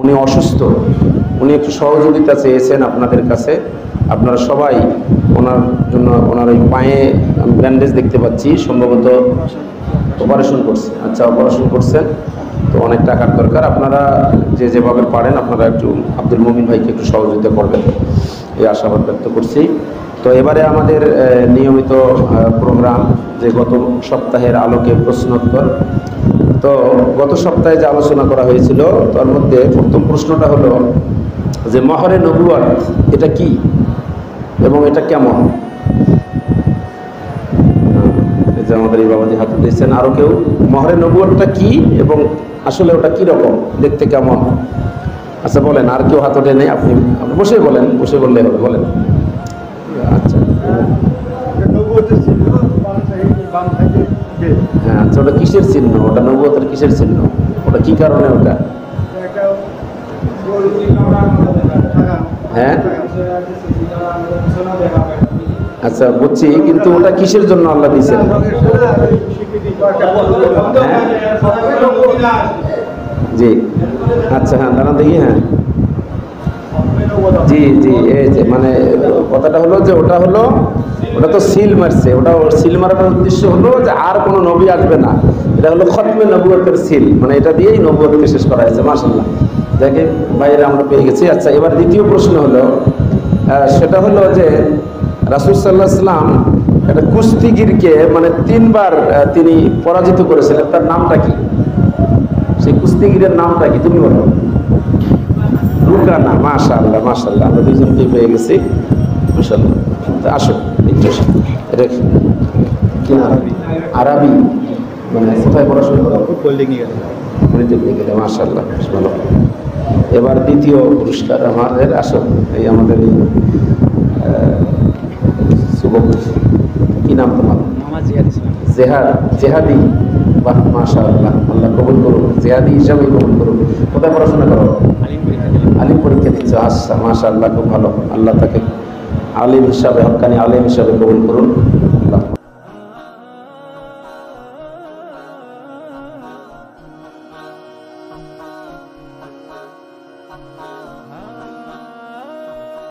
উনি অসুস্থ, উনি একটু সহযোগিতা চেয়েছেন আপনাদের কাছে। আপনারা সবাই ওনার জন্য, ওনার ওই পায়ে ব্যান্ডেজ দেখতে পাচ্ছি, সম্ভবত অপারেশন করছে। আচ্ছা, অপারেশন করছেন, তো অনেক টাকার দরকার। আপনারা যে যেভাবে পারেন আপনারা একটু আব্দুল মুমিন ভাইকে একটু সহযোগিতা করবেন, এই আশাবাদ ব্যক্ত করছি। তো এবারে আমাদের নিয়মিত প্রোগ্রাম, যে গত সপ্তাহের আলোকে প্রশ্নোত্তর। তো গত সপ্তাহে যে আলোচনা করা হয়েছিল তার মধ্যে প্রথম প্রশ্নটা হলো যে মহরে নবুয়াত এটা কি এবং এটা কেমন। এই যে আমাদের এই বাবাজি হাত দিয়েছেন, আরো কেউ, মহরে নবুয়াতটা কি এবং আসলে ওটা কি রকম, দেখতে কেমন? আচ্ছা বলেন, আর কেউ হাত ওঠে নেই, আপনি বসে বলেন, বসে বললে হবে, বলেন। আচ্ছা হ্যাঁ, আচ্ছা, ওটা কিসের চিহ্ন? ওটা নবুয়তের কিসের চিহ্ন? ওটা কি কারণে ওটা? হ্যাঁ আচ্ছা বুঝছি, কিন্তু ওটা কিসের জন্য আল্লাহ দিয়েছেন? হ্যাঁ জি, আচ্ছা হ্যাঁ, দাঁড়ান দেখি। হ্যাঁ জি জি, এই যে মানে কথাটা হলো যে ওটা হলো, ওটা তো সিল মারছে, ওটা সিল মারার উদ্দেশ্য হলো যে আর কোনো নবী আসবে না। এটা হলো খতমে নবুয়তের সিল, মানে এটা দিয়েই নবুয়তকে শেষ করা হয়েছে। মাশাআল্লাহ, দেখে বাইরে আমরা পেয়ে গেছি। আচ্ছা, এবার দ্বিতীয় প্রশ্ন হলো, সেটা হলো যে রাসূল সাল্লাল্লাহু আলাইহি ওয়াসাল্লাম একটা কুস্তিগিরকে মানে 3 বার তিনি পরাজিত করেছিলেন, তার নামটা কি? সেই কুস্তিগিরের নামটা কি, তুমি বলো। রুকানা। মাশাআল্লাহ মাশাআল্লাহ, আমরা দুইজনকে পেয়ে গেছি। মাশাআল্লাহ, আসো একটু এটা কি আরবি, মানে কোথায় পড়াশোনা করো? পলিটেকনিকে। মাশাআল্লাহ ভালো। এবার দ্বিতীয় পুরস্কার আমাদের, আসো এই আমাদের এই যুবক, কি নাম তোমার? জেহাদি। বাহ মাশাআল্লাহ, আল্লাহ কবুল করুন, জেহাদি হিসাবে কবুল করুন। কোথায় পড়াশোনা করো? আলিম পরীক্ষা দিচ্ছ। আচ্ছা মাশাআল্লাহ, খুব ভালো। আল্লাহ তাকে আলিম হিসাবে, হক্কানি আলিম হিসাবে কবুল করুন।